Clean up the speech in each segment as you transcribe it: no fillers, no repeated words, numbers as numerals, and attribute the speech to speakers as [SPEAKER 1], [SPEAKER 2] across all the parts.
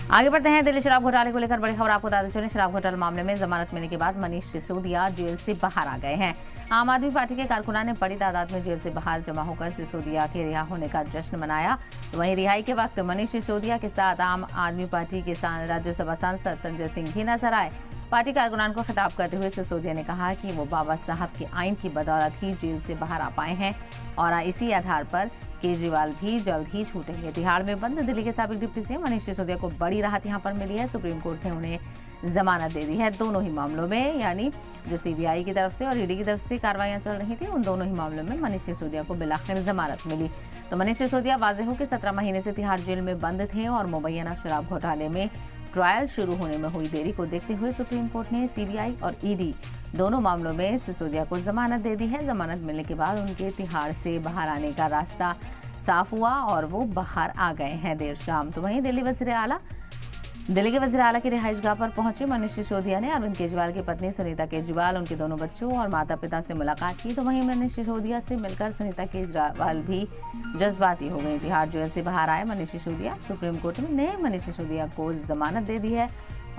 [SPEAKER 1] आगे बढ़ते हैं। दिल्ली शराब घोटाले को लेकर बड़ी खबर आपको बताते चलें। शराब घोटाले मामले में जमानत मिलने के बाद मनीष सिसोदिया जेल से बाहर आ गए हैं। आम आदमी पार्टी के कारकुनान ने बड़ी तादाद में जेल से बाहर जमा होकर सिसोदिया के रिहा होने का जश्न मनाया। तो वहीं रिहाई के वक्त मनीष सिसोदिया के साथ आम आदमी पार्टी के राज्यसभा सांसद संजय सिंह भी नजर आए। पार्टी कारकुनान को खिताब करते हुए सिसोदिया ने कहा कि वो बाबा साहब की आइन की बदौलत ही जेल से बाहर आ पाए हैं और इसी आधार पर केजरीवाल भी जल्द ही छूटेंगे। तिहाड़ में बंद दिल्ली के साबिक डिप्टी सीएम मनीष सिसोदिया को बड़ी राहत यहां पर मिली है। सुप्रीम कोर्ट ने उन्हें जमानत दे दी है। दोनों ही मामलों में, यानी जो सीबीआई की तरफ से और ईडी की तरफ से कार्रवाइयां चल रही थी, उन दोनों ही मामलों में मनीष सिसोदिया को बिलाखिर जमानत मिली। तो मनीष सिसोदिया वाज़ेह हो कि 17 महीने से तिहाड़ जेल में बंद थे और मुबैना शराब घोटाले में ट्रायल शुरू होने में हुई देरी को देखते हुए सुप्रीम कोर्ट ने सीबीआई और ईडी दोनों मामलों में सिसोदिया को जमानत दे दी है। जमानत मिलने के बाद उनके तिहाड़ से बाहर आने का रास्ता साफ हुआ और वो बाहर आ गए हैं देर शाम। तो वहीं दिल्ली के वज़ीर आला की रिहाइशगाह पर पहुंचे मनीष सिसोदिया ने अरविंद केजरीवाल की पत्नी सुनीता केजरीवाल, उनके दोनों बच्चों और माता पिता से मुलाकात की। तो वहीं मनीष सिसोदिया से मिलकर सुनीता केजरीवाल भी जज्बाती हो गई। तिहाड़ जेल से बाहर आए मनीष सिसोदिया, सुप्रीम कोर्ट ने मनीष सिसोदिया को जमानत दे दी है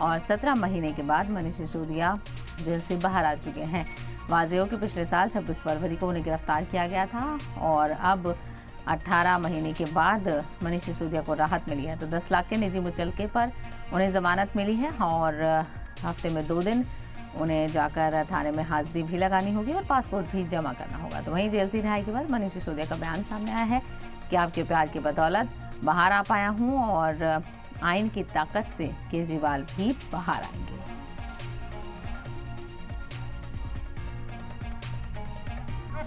[SPEAKER 1] और 17 महीने के बाद मनीष सिसोदिया जेल से बाहर आ चुके हैं। वाज़ेह हो कि पिछले साल 26 फरवरी को उन्हें गिरफ्तार किया गया था और अब 18 महीने के बाद मनीष सिसोदिया को राहत मिली है। तो 10 लाख के निजी मुचलके पर उन्हें जमानत मिली है और हफ्ते में 2 दिन उन्हें जाकर थाने में हाजिरी भी लगानी होगी और पासपोर्ट भी जमा करना होगा। तो वहीं जेल से रिहाई के बाद मनीष सिसोदिया का बयान सामने आया है कि आपके प्यार की बदौलत बाहर आ पाया हूँ और आइन की ताकत से केजरीवाल भी बाहर आएंगे।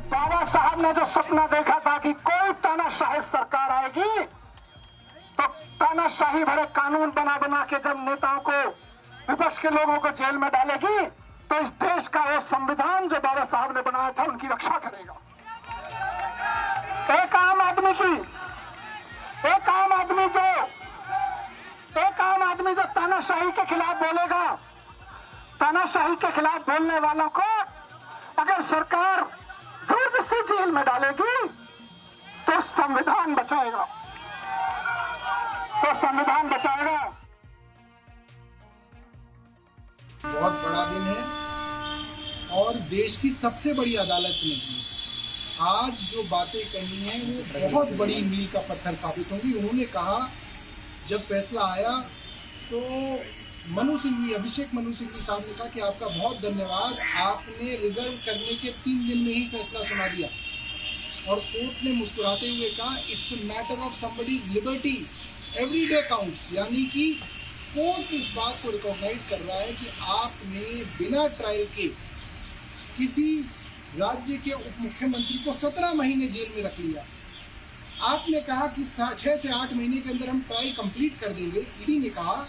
[SPEAKER 2] बाबा साहब ने जो सपना देखा था कि कोई तानाशाही सरकार आएगी तो तानाशाही भरे कानून बना बना के जब नेताओं को, विपक्ष के लोगों को जेल में डालेगी तो इस देश का वो संविधान जो बाबा साहब ने बनाया था उनकी रक्षा करेगा। एक आम आदमी जो तानाशाही के खिलाफ बोलेगा, तानाशाही के खिलाफ बोलने वालों को अगर सरकार जबरदस्ती जेल में डालेगी तो संविधान बचाएगा,
[SPEAKER 3] बहुत बड़ा दिन है और देश की सबसे बड़ी अदालत ने आज जो बातें कही हैं वो बहुत बड़ी मील का पत्थर साबित होंगी। उन्होंने कहा, जब फैसला आया तो अभिषेक मनु सिंघवी साहब ने कहा कि आपका बहुत धन्यवाद, आपने रिजर्व करने के 3 दिन में ही फैसला सुना दिया। और कोर्ट ने मुस्कुराते हुए कहा, it's a matter of somebody's liberty, every day counts. यानी कि कोर्ट इस बात को रिकॉग्नाइज कर रहा है कि आपने बिना ट्रायल के किसी राज्य के उप मुख्यमंत्री को 17 महीने जेल में रख लिया। आपने कहा कि 6 से 8 महीने के अंदर हम ट्रायल कंप्लीट कर देंगे, ईडी ने कहा,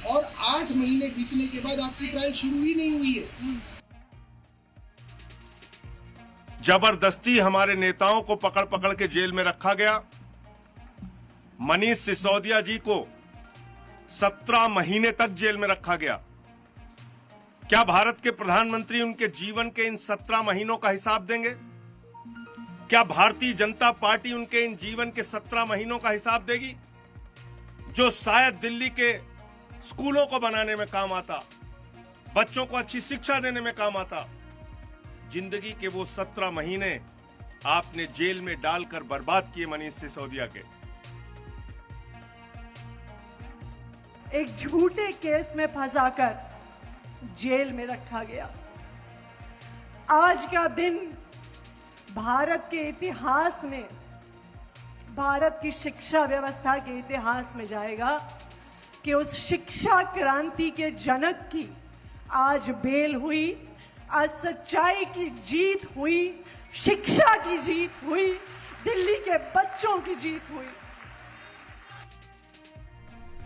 [SPEAKER 3] और 8 महीने बीतने के बाद आपकी ट्रायल शुरू ही नहीं हुई है।
[SPEAKER 4] जबरदस्ती हमारे नेताओं को पकड़ पकड़ के जेल में रखा गया। मनीष सिसोदिया जी को 17 महीने तक जेल में रखा गया। क्या भारत के प्रधानमंत्री उनके जीवन के इन 17 महीनों का हिसाब देंगे? क्या भारतीय जनता पार्टी उनके इन जीवन के 17 महीनों का हिसाब देगी, जो शायद दिल्ली के स्कूलों को बनाने में काम आता, बच्चों को अच्छी शिक्षा देने में काम आता? जिंदगी के वो 17 महीने आपने जेल में डालकर बर्बाद किए मनीष सिसोदिया के।
[SPEAKER 5] एक झूठे केस में फंसाकर जेल में रखा गया। आज का दिन भारत के इतिहास में, भारत की शिक्षा व्यवस्था के इतिहास में जाएगा कि उस शिक्षा क्रांति के जनक की आज बेल हुई, आज सच्चाई की जीत हुई, शिक्षा की जीत हुई, दिल्ली के बच्चों की जीत हुई।